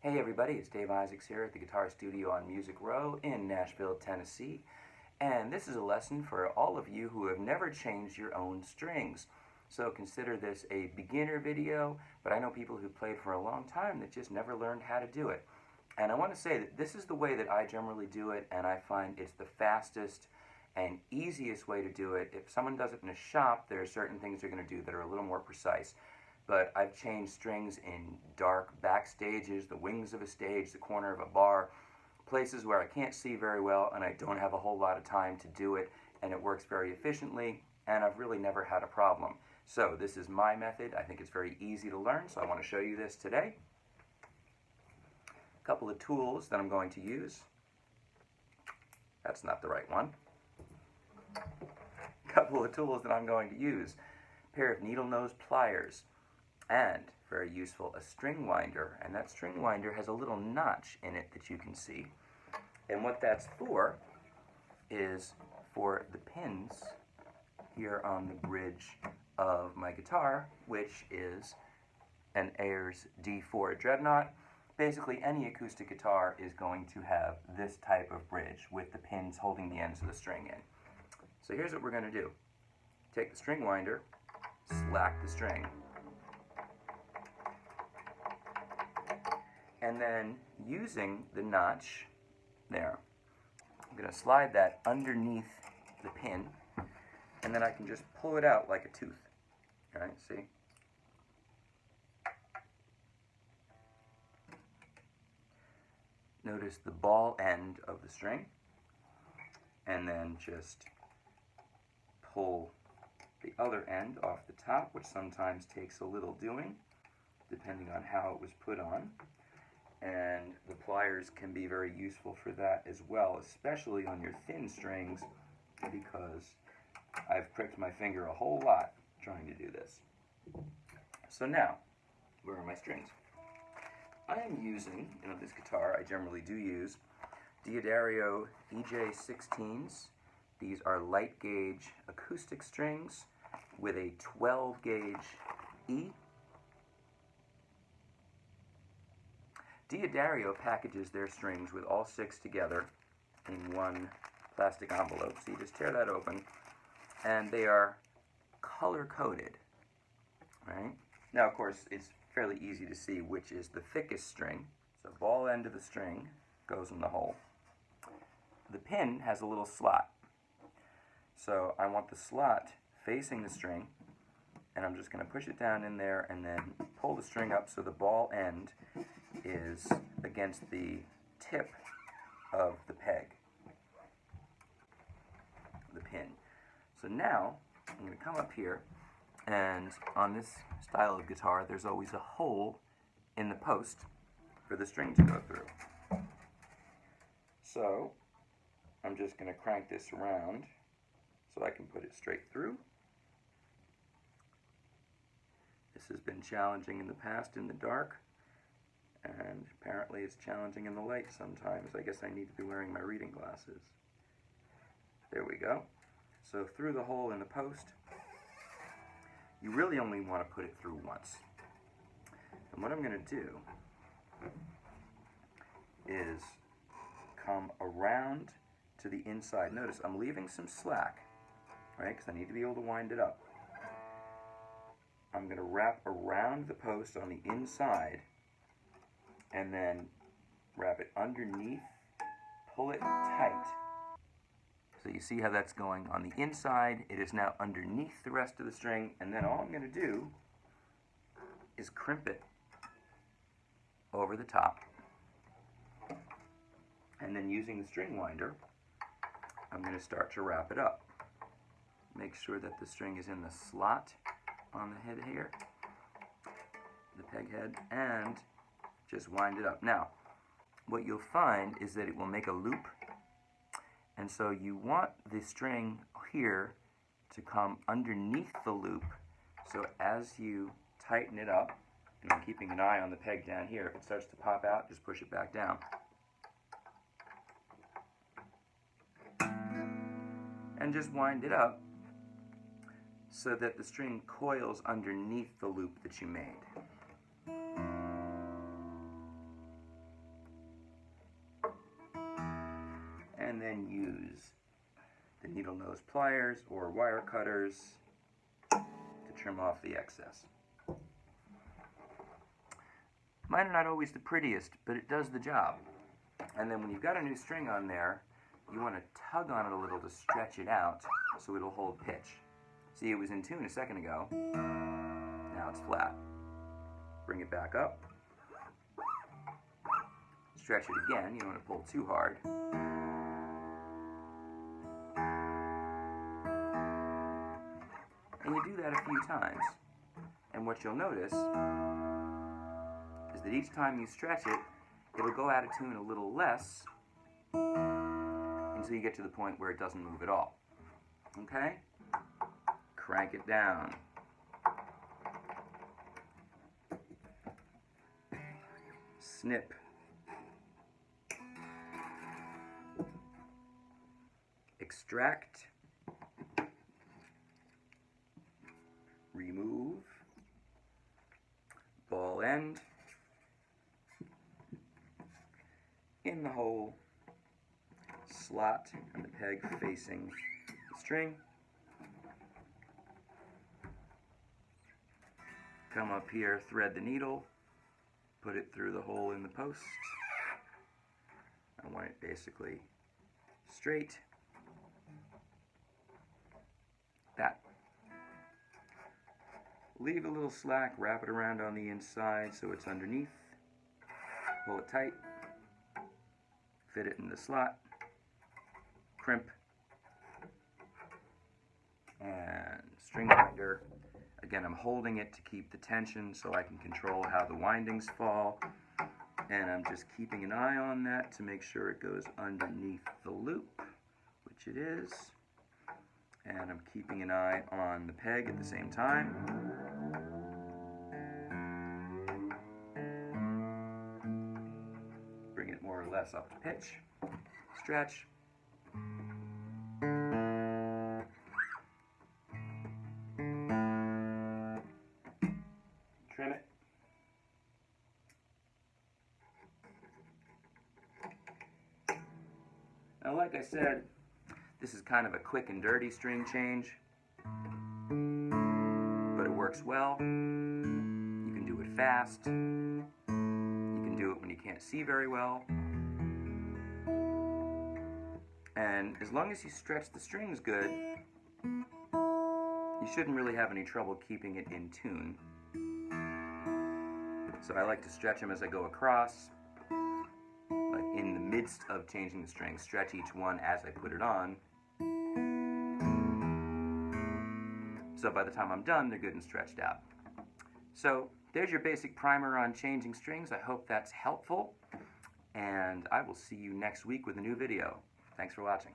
Hey everybody, it's Dave Isaacs here at the Guitar Studio on Music Row in Nashville, Tennessee. And this is a lesson for all of you who have never changed your own strings. So consider this a beginner video, but I know people who played for a long time that just never learned how to do it. And I want to say that this is the way that I generally do it, and I find it's the fastest and easiest way to do it. If someone does it in a shop, there are certain things they're going to do that are a little more precise. But I've changed strings in dark backstages, the wings of a stage, the corner of a bar, places where I can't see very well and I don't have a whole lot of time to do it, and it works very efficiently, and I've really never had a problem. So this is my method. I think it's very easy to learn, so I want to show you this today. A couple of tools that I'm going to use. That's not the right one. A couple of tools that I'm going to use. A pair of needle nose pliers. And, very useful, a string winder. And that string winder has a little notch in it that you can see. And what that's for is for the pins here on the bridge of my guitar, which is an Ayers D-4 dreadnought. Basically, any acoustic guitar is going to have this type of bridge with the pins holding the ends of the string in. So here's what we're going to do. Take the string winder, slack the string, and then using the notch there, I'm going to slide that underneath the pin, and then I can just pull it out like a tooth. All right, see? Notice the ball end of the string, and then just pull the other end off the top, which sometimes takes a little doing, depending on how it was put on. And the pliers can be very useful for that as well, especially on your thin strings, because I've pricked my finger a whole lot trying to do this. So now, where are my strings? I am using, this guitar I generally do use, D'Addario EJ16s. These are light gauge acoustic strings with a 12 gauge E. D'Addario packages their strings with all 6 together in one plastic envelope. So you just tear that open, and they are color-coded, right? Now, of course, it's fairly easy to see which is the thickest string. So ball end of the string goes in the hole. The pin has a little slot. So I want the slot facing the string, and I'm just going to push it down in there and then pull the string up so the ball end is against the tip of the peg, the pin. So now I'm going to come up here, and on this style of guitar there's always a hole in the post for the string to go through. So I'm just going to crank this around so I can put it straight through. This has been challenging in the past in the dark, and apparently it's challenging in the light sometimes. I guess I need to be wearing my reading glasses. There we go. So through the hole in the post, you really only want to put it through once. And what I'm going to do is come around to the inside. Notice I'm leaving some slack, right, because I need to be able to wind it up. I'm going to wrap around the post on the inside and then wrap it underneath, pull it tight. So you see how that's going on the inside. It is now underneath the rest of the string, and then all I'm going to do is crimp it over the top. And then using the string winder, I'm going to start to wrap it up. Make sure that the string is in the slot on the head here, the peg head, and just wind it up. Now, what you'll find is that it will make a loop, and so you want the string here to come underneath the loop, so as you tighten it up, and I'm keeping an eye on the peg down here, if it starts to pop out, just push it back down. And just wind it up so that the string coils underneath the loop that you made. and then use the needle nose pliers or wire cutters to trim off the excess. Mine are not always the prettiest, but it does the job. And then when you've got a new string on there, you want to tug on it a little to stretch it out so it'll hold pitch. See, it was in tune a second ago. Now it's flat. Bring it back up. Stretch it again. You don't want to pull too hard. And you do that a few times. And what you'll notice is that each time you stretch it, it'll go out of tune a little less until you get to the point where it doesn't move at all. Okay? Crank it down. Snip. Extract. Remove. Ball end. In the hole. Slot and the peg facing the string. Come up here, thread the needle, put it through the hole in the post. I want it basically straight. That. Leave a little slack, wrap it around on the inside so it's underneath. Pull it tight. Fit it in the slot. Crimp. And string binder. Again, I'm holding it to keep the tension so I can control how the windings fall. And I'm just keeping an eye on that to make sure it goes underneath the loop, which it is. And I'm keeping an eye on the peg at the same time. Bring it more or less up to pitch. Stretch. Trim it. Now, like I said, this is kind of a quick and dirty string change, but it works well. You can do it fast. You can do it when you can't see very well. And as long as you stretch the strings good, you shouldn't really have any trouble keeping it in tune. So I like to stretch them as I go across, like in the midst of changing the strings, stretch each one as I put it on. So by the time I'm done, they're good and stretched out. So there's your basic primer on changing strings. I hope that's helpful, and I will see you next week with a new video. Thanks for watching.